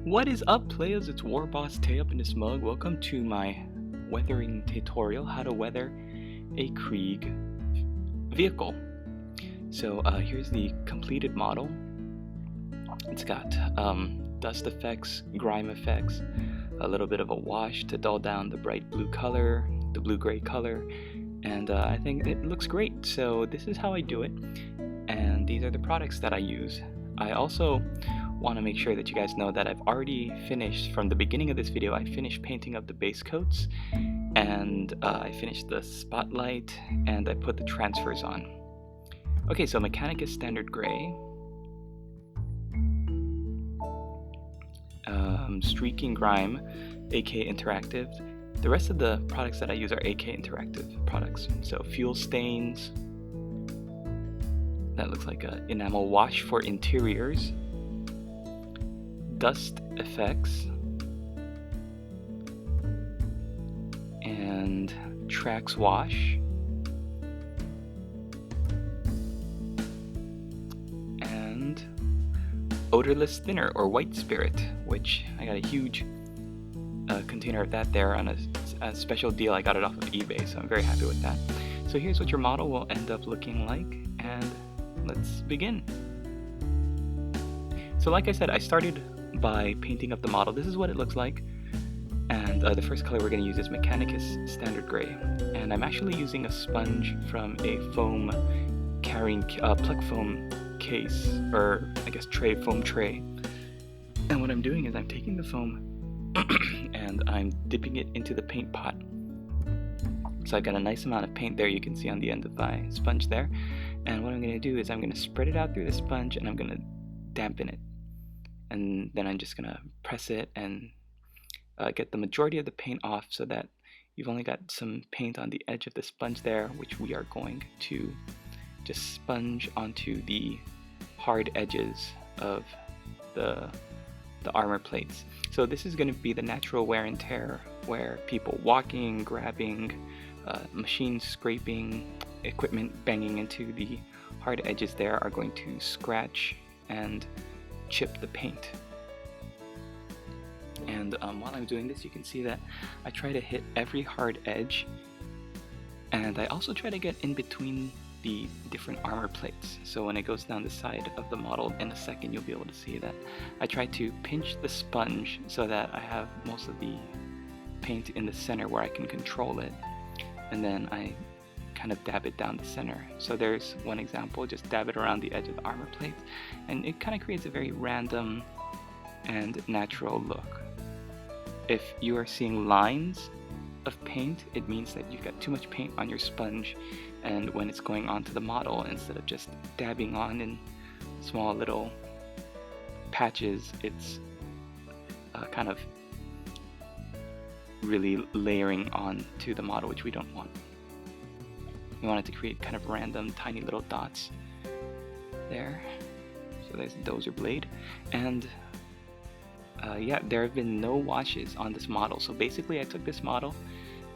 What is up, players? It's Warboss Tay up in this mug. Welcome to my weathering tutorial, how to weather a Krieg vehicle. So here's the completed model. It's got dust effects, grime effects, a little bit of a wash to dull down the bright blue color, the blue-gray color, and I think it looks great. So this is how I do it, and these are the products that I use. I also want to make sure that you guys know that I've already finished, from the beginning of this video, I finished painting up the base coats, and I finished the spotlight, and I put the transfers on. Okay, so Mechanicus Standard Gray, Streaking Grime, AK Interactive. The rest of the products that I use are AK Interactive products. So Fuel Stains, that looks like an enamel wash for interiors. Dust effects, and Trax wash, and odorless thinner or white spirit, which I got a huge container of that there on a special deal. I got it off of eBay, so I'm very happy with that. So here's what your model will end up looking like, and let's begin. So like I said, I started by painting up the model. This is what it looks like, and the first color we're going to use is Mechanicus Standard Gray, and I'm actually using a sponge from a foam carrying Plec foam case, or I guess foam tray, and what I'm doing is I'm taking the foam and I'm dipping it into the paint pot. So I've got a nice amount of paint there, you can see on the end of my sponge there, and what I'm going to do is I'm going to spread it out through the sponge, and I'm going to dampen it. And then I'm just going to press it and get the majority of the paint off, so that you've only got some paint on the edge of the sponge there, which we are going to just sponge onto the hard edges of the armor plates. So this is going to be the natural wear and tear, where people walking, grabbing, machines scraping, equipment banging into the hard edges there are going to scratch and chip the paint. And while I'm doing this, you can see that I try to hit every hard edge, and I also try to get in between the different armor plates. So when it goes down the side of the model, in a second you'll be able to see that I try to pinch the sponge so that I have most of the paint in the center where I can control it, and then I kind of dab it down the center. So there's one example, just dab it around the edge of the armor plates, and it kind of creates a very random and natural look. If you are seeing lines of paint, it means that you've got too much paint on your sponge, and when it's going onto the model, instead of just dabbing on in small little patches, it's kind of really layering on to the model, which we don't want. We want it to create kind of random tiny little dots there. So there's the dozer blade, and yeah, there have been no washes on this model. So basically I took this model,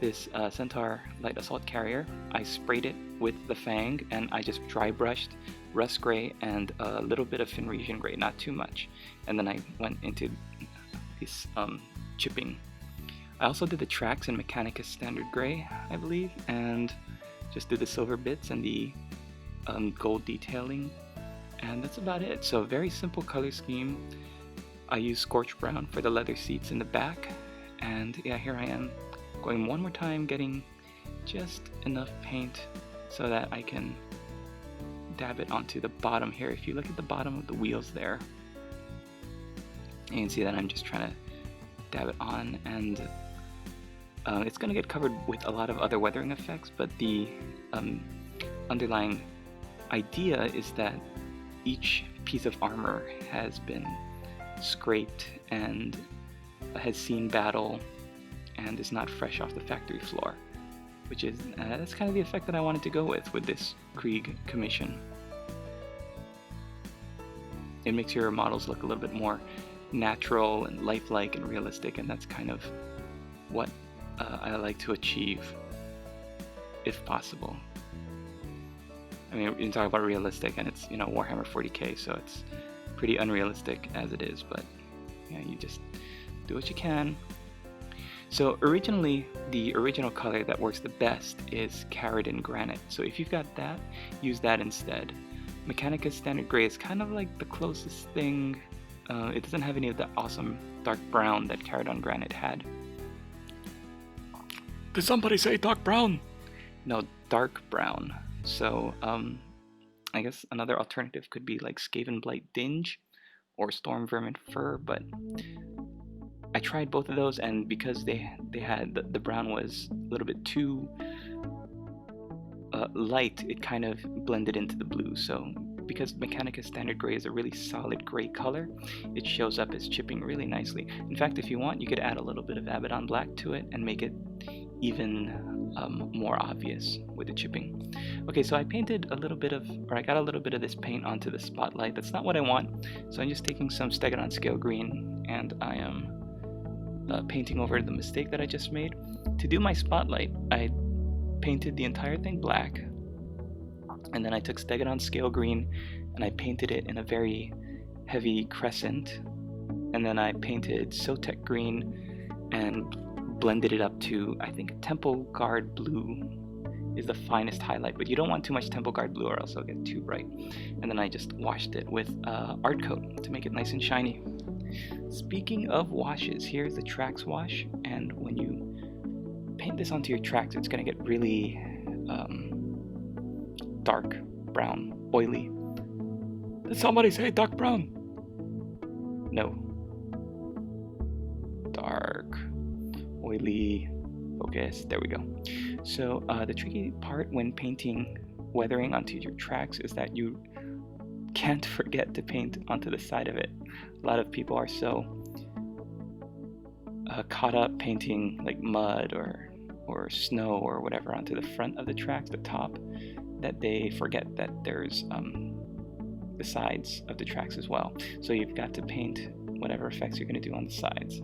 this Centaur light assault carrier, I sprayed it with the Fang, and I just dry brushed rust gray and a little bit of Fenrisian gray, not too much, and then I went into this chipping. I also did the Trax in Mechanicus Standard Gray, I believe, and just did the silver bits and the gold detailing, and that's about it. So very simple color scheme. I use scorch brown for the leather seats in the back, and yeah, here I am going one more time, getting just enough paint so that I can dab it onto the bottom here. If you look at the bottom of the wheels there, you can see that I'm just trying to dab it on, and it's going to get covered with a lot of other weathering effects, but the underlying idea is that each piece of armor has been scraped and has seen battle and is not fresh off the factory floor, which is that's kind of the effect that I wanted to go with this Krieg commission. It makes your models look a little bit more natural and lifelike and realistic, and that's kind of what I like to achieve, if possible. I mean, you can talk about realistic, and it's, you know, Warhammer 40k, so it's pretty unrealistic as it is, but Yeah, you just do what you can. So originally, the original color that works the best is Carradine Granite. So if you've got that, use that instead. Mechanicus Standard Gray is kind of like the closest thing. It doesn't have any of the awesome dark brown that Carradine Granite had. Did somebody say dark brown? No, dark brown. So I guess another alternative could be like Skaven Blight Dinge or Storm Vermin Fur, but I tried both of those, and because they had the brown was a little bit too light, it kind of blended into the blue. So because Mechanicus Standard Gray is a really solid gray color, it shows up as chipping really nicely. In fact, if you want, you could add a little bit of Abaddon Black to it and make it even more obvious with the chipping. Okay, so I painted a little bit of, or I got a little bit of this paint onto the spotlight. That's not what I want, so I'm just taking some Stegodon Scale Green, and I am painting over the mistake that I just made. To do my spotlight, I painted the entire thing black, and then I took Stegodon Scale Green and I painted it in a very heavy crescent, and then I painted Sotek Green and blended it up to, I think, Temple Guard Blue is the finest highlight, but you don't want too much Temple Guard Blue or else it'll get too bright. And then I just washed it with Art Coat to make it nice and shiny. Speaking of washes, here's the tracks wash, and when you paint this onto your tracks, it's going to get really dark brown, oily. Did somebody say dark brown? No. Dark, oily, focus. There we go. So the tricky part when painting weathering onto your tracks is that you can't forget to paint onto the side of it. A lot of people are so caught up painting like mud or snow or whatever onto the front of the tracks, the top, that they forget that there's the sides of the tracks as well. So you've got to paint whatever effects you're going to do on the sides.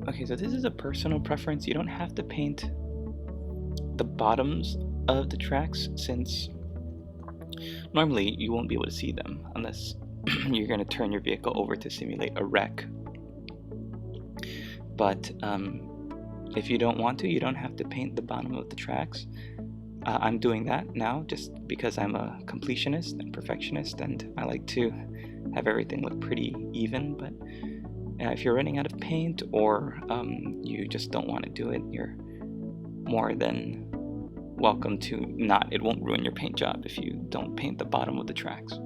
Okay, so this is a personal preference. You don't have to paint the bottoms of the tracks, since normally you won't be able to see them unless you're going to turn your vehicle over to simulate a wreck. But if you don't want to, you don't have to paint the bottom of the tracks. I'm doing that now just because I'm a completionist and perfectionist, and I like to have everything look pretty even. But if you're running out of paint, or you just don't want to do it, you're more than welcome to not. It won't ruin your paint job if you don't paint the bottom of the tracks.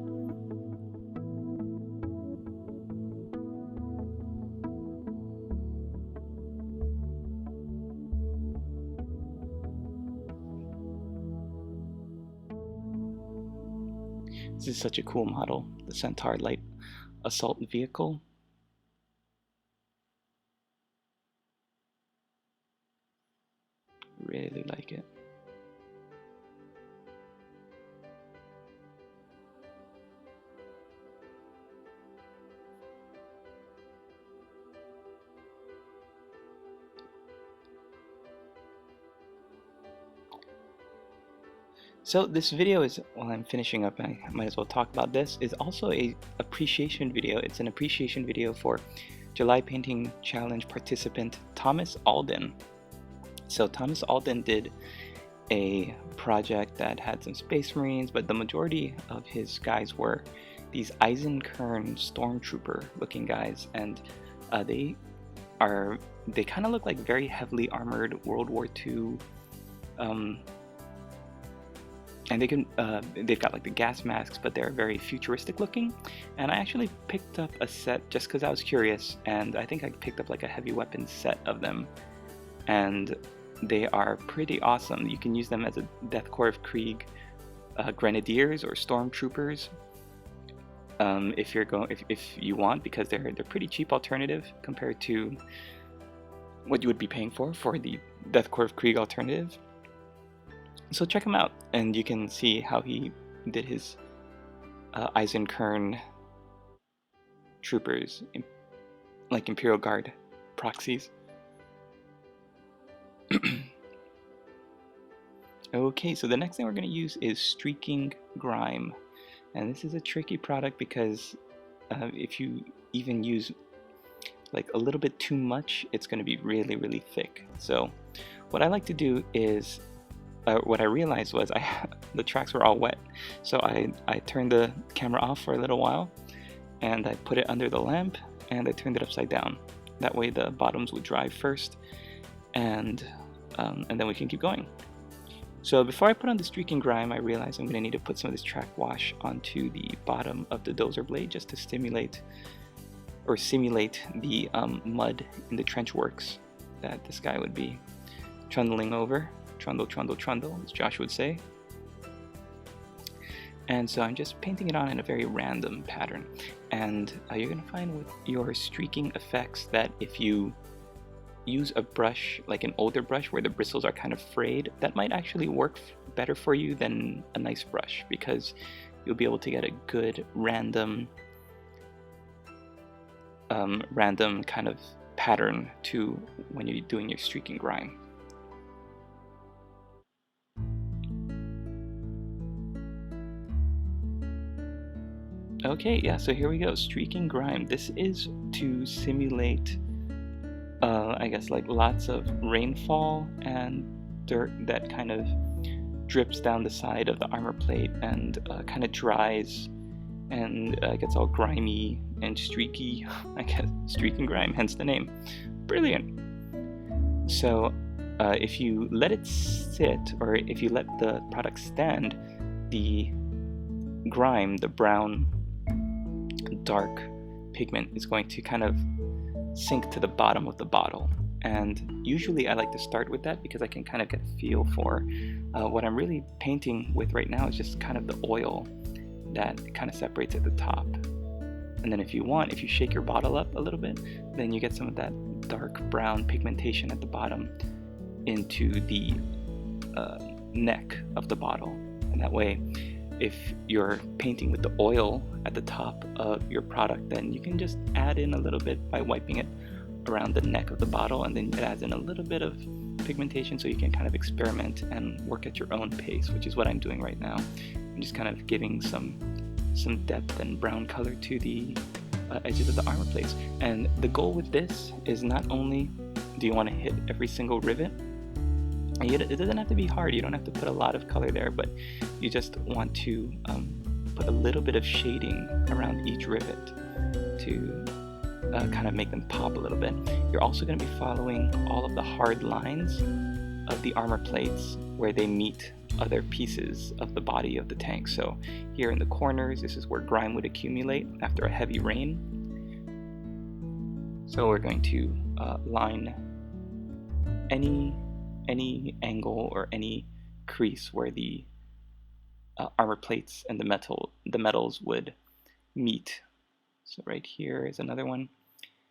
This is such a cool model, the Centaur Light Assault Vehicle. Really like it. So this video is, while I'm finishing up, I might as well talk about this, is also a appreciation video. It's an appreciation video for July Painting Challenge participant Thomas Alden. So Thomas Alden did a project that had some Space Marines, but the majority of his guys were these Eisenkern Stormtrooper looking guys, and they kind of look like very heavily armored World War II, and they've got like the gas masks, but they're very futuristic looking. And I actually picked up a set just because I was curious, and I think I picked up like a heavy weapons set of them, and they are pretty awesome. You can use them as a Death Corps of Krieg grenadiers or stormtroopers if you want, because they're pretty cheap alternative compared to what you would be paying for the Death Corps of Krieg alternative. So check him out, and you can see how he did his Eisenkern troopers, like Imperial Guard proxies. Okay, so the next thing we're going to use is streaking grime. And this is a tricky product because if you even use like a little bit too much, it's going to be really, really thick. So what I like to do is, what I realized was the tracks were all wet. So I turned the camera off for a little while, and I put it under the lamp, and I turned it upside down. That way the bottoms would dry first, and then we can keep going. So before I put on the streaking grime, I realized I'm going to need to put some of this track wash onto the bottom of the dozer blade just to simulate the mud in the trench works that this guy would be trundling over. Trundle, trundle, trundle, as Josh would say. And so I'm just painting it on in a very random pattern. And you're going to find with your streaking effects that if you use a brush, like an older brush where the bristles are kind of frayed, that might actually work better for you than a nice brush, because you'll be able to get a good random kind of pattern to when you're doing your streaking grime. Okay, yeah, so here we go, streaking grime. This is to simulate I guess like lots of rainfall and dirt that kind of drips down the side of the armor plate and kind of dries and gets all grimy and streaky. I guess streaking grime, hence the name. Brilliant. So if you let it sit, or if you let the product stand, the grime, the brown dark pigment, is going to kind of sink to the bottom of the bottle. And usually I like to start with that because I can kind of get a feel for what I'm really painting with right now is just kind of the oil that kind of separates at the top. And then if you shake your bottle up a little bit, then you get some of that dark brown pigmentation at the bottom into the neck of the bottle. And that way, if you're painting with the oil at the top of your product, then you can just add in a little bit by wiping it around the neck of the bottle, and then it adds in a little bit of pigmentation so you can kind of experiment and work at your own pace, which is what I'm doing right now. I'm just kind of giving some depth and brown color to the edges of the armor plates. And the goal with this is not only do you want to hit every single rivet, it doesn't have to be hard, you don't have to put a lot of color there, but you just want to put a little bit of shading around each rivet to kind of make them pop a little bit. You're also going to be following all of the hard lines of the armor plates where they meet other pieces of the body of the tank. So here in the corners, this is where grime would accumulate after a heavy rain. So we're going to line any angle or any crease where the armor plates and the metals would meet. So right here is another one.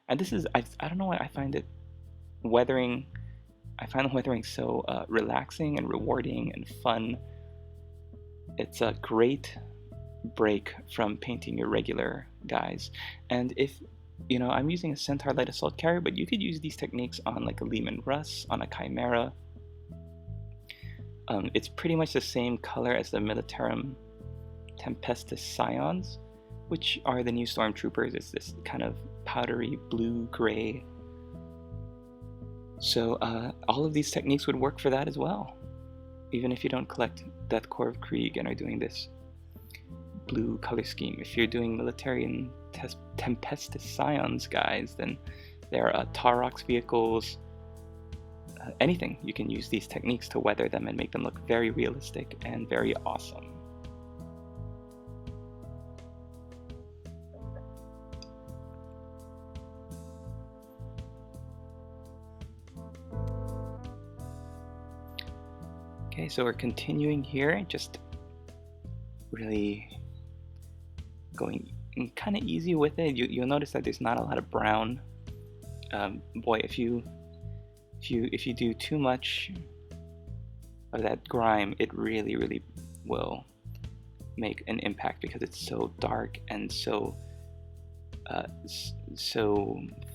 And this is, I don't know why I find weathering so relaxing and rewarding and fun. It's a great break from painting your regular guys. And if, I'm using a Centaur light assault carrier, but you could use these techniques on like a Lehman Russ, on a Chimera. It's pretty much the same color as the Militarum Tempestus Scions, which are the new Stormtroopers. It's this kind of powdery blue-gray. So all of these techniques would work for that as well, even if you don't collect Death Corps of Krieg and are doing this blue color scheme. If you're doing Militarian Tempestus Scions guys, then there are Taurox vehicles, anything. You can use these techniques to weather them and make them look very realistic and very awesome. Okay, so we're continuing here, just really going kind of easy with it. You'll notice that there's not a lot of brown. Boy, if you do too much of that grime, it really will make an impact because it's so dark and so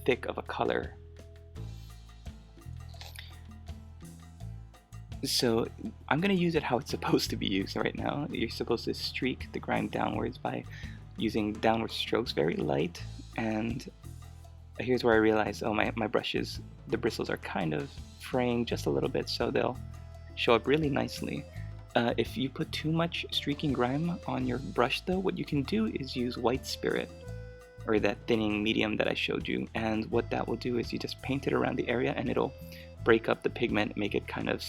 thick of a color. So I'm going to use it how it's supposed to be used right now. You're supposed to streak the grime downwards by using downward strokes, very light. And here's where I realized, oh, my brushes, the bristles are kind of fraying just a little bit, so they'll show up really nicely. If you put too much streaking grime on your brush though, what you can do is use white spirit, or that thinning medium that I showed you, and what that will do is you just paint it around the area and it'll break up the pigment, make it kind of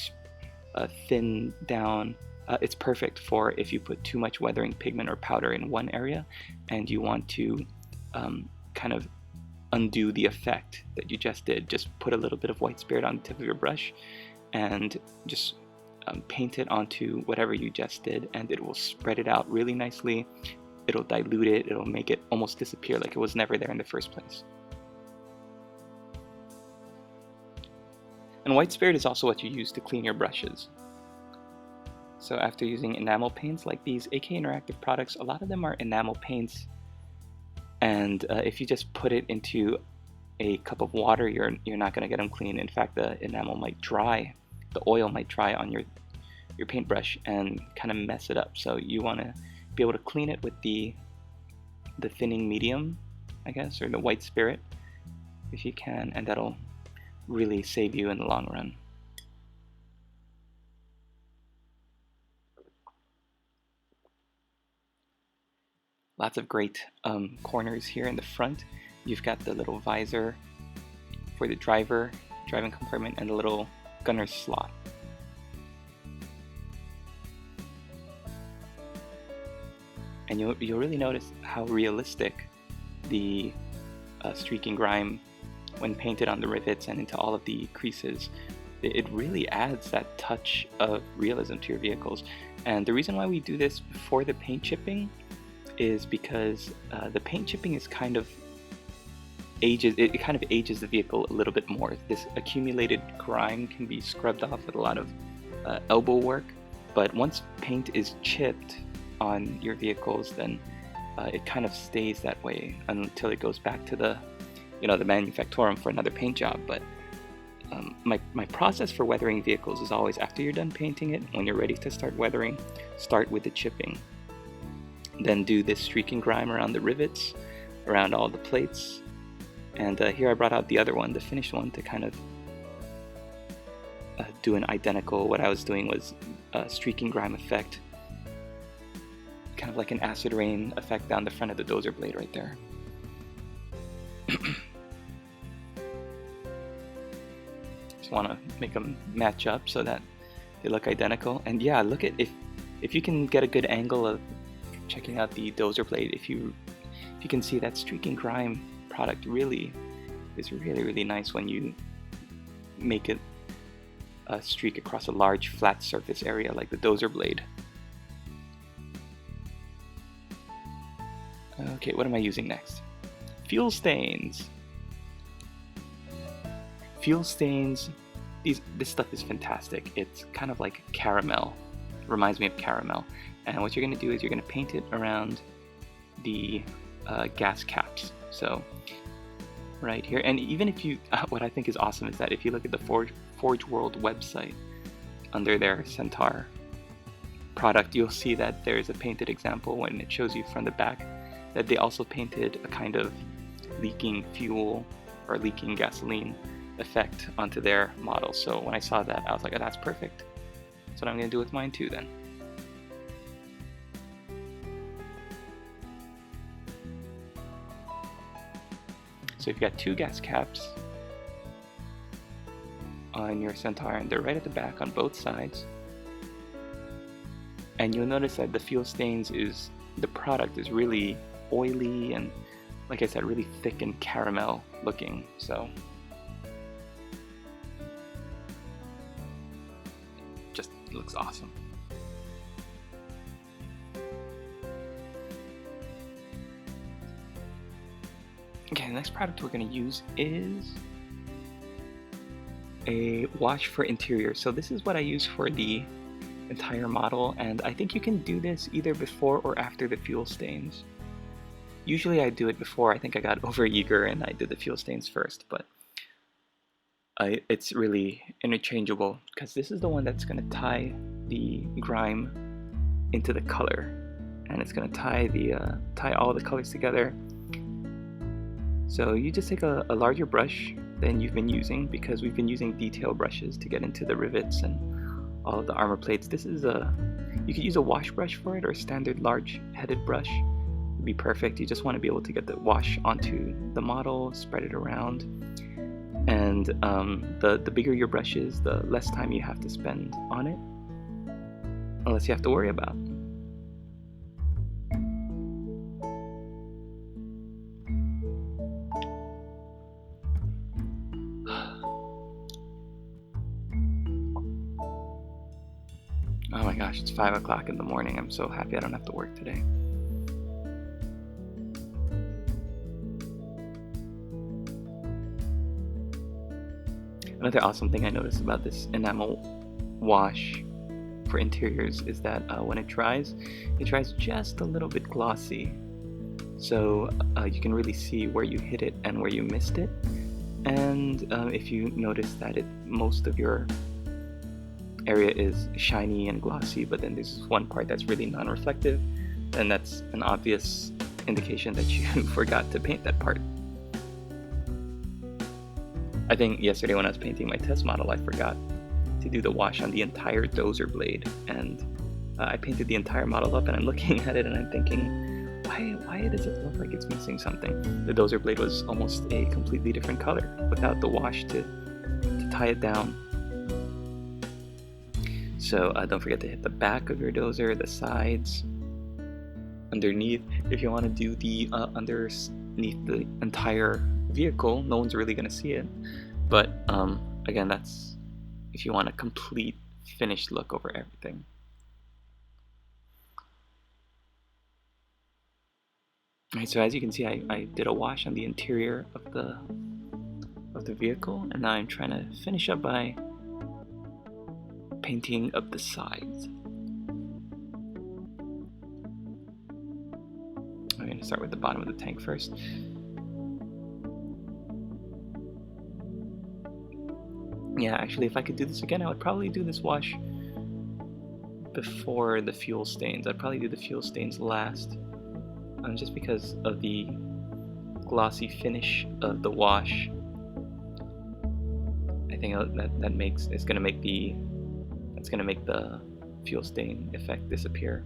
thin down. It's perfect for if you put too much weathering pigment or powder in one area and you want to kind of undo the effect that you just did. Just put a little bit of white spirit on the tip of your brush and just paint it onto whatever you just did, and it will spread it out really nicely. It'll dilute it, it'll make it almost disappear like it was never there in the first place. And white spirit is also what you use to clean your brushes. So after using enamel paints like these, AK Interactive products, a lot of them are enamel paints, and if you just put it into a cup of water, you're not going to get them clean. In fact, the enamel might dry, the oil might dry on your paintbrush and kind of mess it up. So you want to be able to clean it with the thinning medium, I guess, or the white spirit if you can, and that'll really save you in the long run. Lots of great corners here in the front. You've got the little visor for the driving compartment, and the little gunner's slot. And you'll really notice how realistic the streaking grime, when painted on the rivets and into all of the creases, it really adds that touch of realism to your vehicles. And the reason why we do this before the paint chipping is because the paint chipping is kind of ages the vehicle a little bit more. This accumulated grime can be scrubbed off with a lot of elbow work, but once paint is chipped on your vehicles, then it kind of stays that way until it goes back to the manufactorum for another paint job. But my process for weathering vehicles is always, after you're done painting it, when you're ready to start weathering, start with the chipping. Then do this streaking grime around the rivets, around all the plates. And here I brought out the other one, the finished one, to kind of do an identical. What I was doing was a streaking grime effect, kind of like an acid rain effect down the front of the dozer blade right there. Just want to make them match up so that they look identical. And yeah, look at, if you can get a good angle of checking out the dozer blade, if you can see that streaking grime product really is really nice when you make it streak across a large flat surface area like the dozer blade. Okay, what am I using next? Fuel stains. Fuel stains, this stuff is fantastic. It's kind of like caramel, reminds me of caramel. And what you're going to do is you're going to paint it around the gas caps. So right here, and even if you, what I think is awesome is that if you look at the Forge World website, under their Centaur product, you'll see that there's a painted example when it shows you from the back that they also painted a kind of leaking fuel or leaking gasoline effect onto their model. So when I saw that, I was like, oh, that's perfect. That's what I'm going to do with mine too then. So you've got two gas caps on your Centaur, and they're right at the back on both sides. And you'll notice that the fuel stains the product is really oily and, like I said, really thick and caramel looking. So just looks awesome. Okay, the next product we're going to use is a wash for interior. So this is what I use for the entire model, and I think you can do this either before or after the fuel stains. Usually I do it before. I think I got over eager and I did the fuel stains first, but it's really interchangeable, because this is the one that's going to tie the grime into the color, and it's going to tie all the colors together. So you just take a larger brush than you've been using, because we've been using detail brushes to get into the rivets and all of the armor plates. This is you could use a wash brush for it, or a standard large headed brush would be perfect. You just want to be able to get the wash onto the model, spread it around, and the bigger your brush is, the less time you have to spend on it, unless you have to worry about. Oh my gosh, it's 5 o'clock in the morning. I'm so happy I don't have to work today. Another awesome thing I noticed about this enamel wash for interiors is that when it dries just a little bit glossy. So you can really see where you hit it and where you missed it. And if you notice that most of your area is shiny and glossy, but then there's one part that's really non-reflective, then that's an obvious indication that you forgot to paint that part. I think yesterday when I was painting my test model, I forgot to do the wash on the entire dozer blade, and I painted the entire model up, and I'm looking at it and I'm thinking, why does it look like it's missing something? The dozer blade was almost a completely different color without the wash to tie it down. So don't forget to hit the back of your dozer, the sides, underneath. If you want to do the underneath the entire vehicle, no one's really going to see it. But again, that's if you want a complete finished look over everything. Alright, so as you can see, I did a wash on the interior of the vehicle, and now I'm trying to finish up by painting up the sides. I'm going to start with the bottom of the tank first. Yeah, actually, if I could do this again, I would probably do this wash before the fuel stains. I'd probably do the fuel stains last, just because of the glossy finish of the wash. I think that's going to make the fuel stain effect disappear.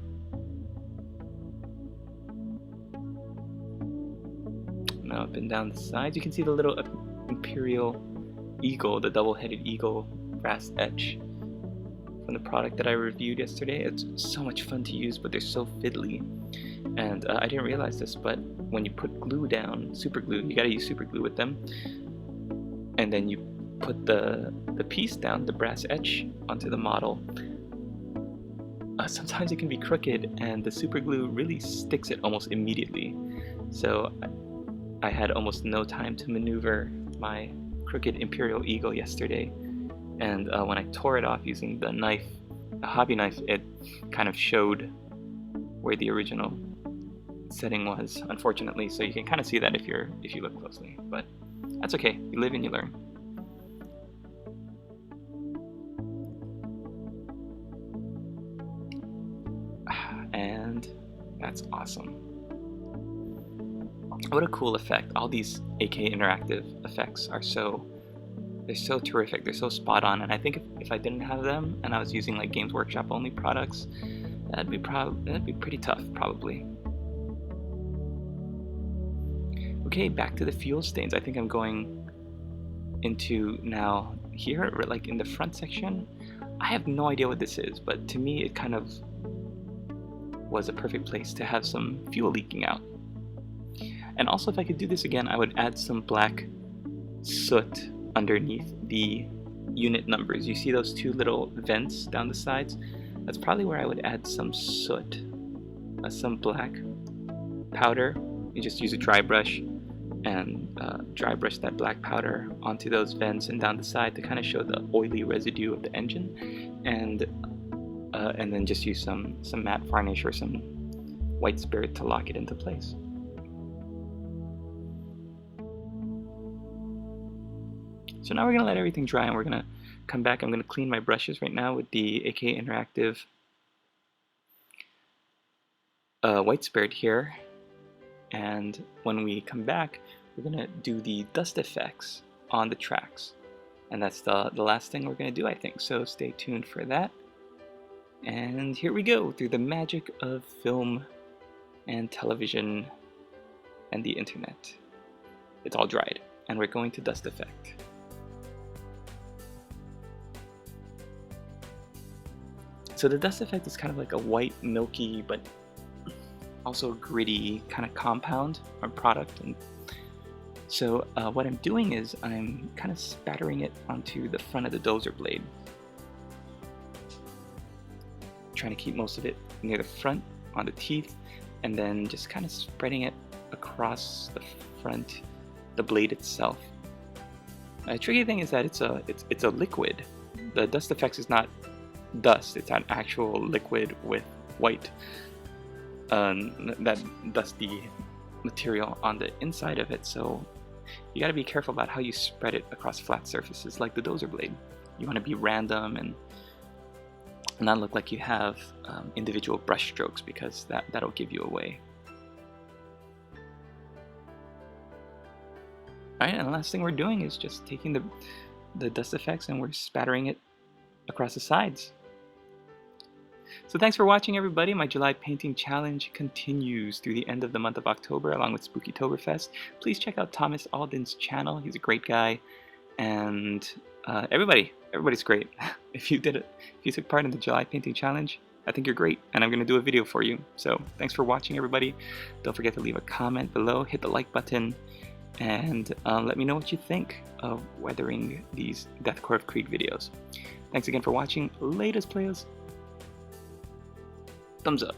Now up and down the sides, you can see the little Imperial eagle, the double-headed eagle brass etch from the product that I reviewed yesterday. It's so much fun to use, but they're so fiddly. And I didn't realize this, but when you put glue down, super glue, you gotta use super glue with them, and then you put the piece down, the brass etch, onto the model. Sometimes it can be crooked, and the super glue really sticks it almost immediately. So I had almost no time to maneuver my crooked Imperial Eagle yesterday, and when I tore it off using the knife, a hobby knife, it kind of showed where the original setting was, unfortunately. So you can kind of see that if you look closely, but that's okay. You live and you learn. And that's awesome. What a cool effect. All these AK interactive effects are they're so terrific. They're so spot on. And I think if I didn't have them and I was using like Games Workshop only products, that'd be pretty tough, probably. Okay, back to the fuel stains. I think I'm going into now here, like in the front section. I have no idea what this is, but to me it kind of was a perfect place to have some fuel leaking out. And also, if I could do this again, I would add some black soot underneath the unit numbers. You see those two little vents down the sides? That's probably where I would add some soot, some black powder. You just use a dry brush and dry brush that black powder onto those vents and down the side to kind of show the oily residue of the engine, and then just use some matte varnish or some white spirit to lock it into place. So now we're going to let everything dry and we're going to come back. I'm going to clean my brushes right now with the AK Interactive white spirit here. And when we come back, we're going to do the dust effects on the tracks. And that's the last thing we're going to do, I think. So stay tuned for that. And here we go, through the magic of film and television and the internet. It's all dried, and we're going to dust effect. So the dust effect is kind of like a white, milky, but also gritty kind of compound or product. And so what I'm doing is I'm kind of spattering it onto the front of the dozer blade. Trying to keep most of it near the front on the teeth, and then just kind of spreading it across the front, the blade itself. The tricky thing is that it's a liquid. The dust effects is not dust, it's an actual liquid with white that dusty material on the inside of it, so you got to be careful about how you spread it across flat surfaces like the dozer blade. You want to be random and not look like you have individual brush strokes, because that'll give you away. Alright, and the last thing we're doing is just taking the dust effects and we're spattering it across the sides. So thanks for watching, everybody. My July painting challenge continues through the end of the month of October along with Spookytoberfest. Please check out Thomas Alden's channel. He's a great guy, and everybody's great. If you took part in the July painting challenge, I think you're great, and I'm going to do a video for you. So thanks for watching, everybody. Don't forget to leave a comment below, hit the like button, and let me know what you think of weathering these Death Korps of Krieg videos. Thanks again for watching. Latest players. Thumbs up.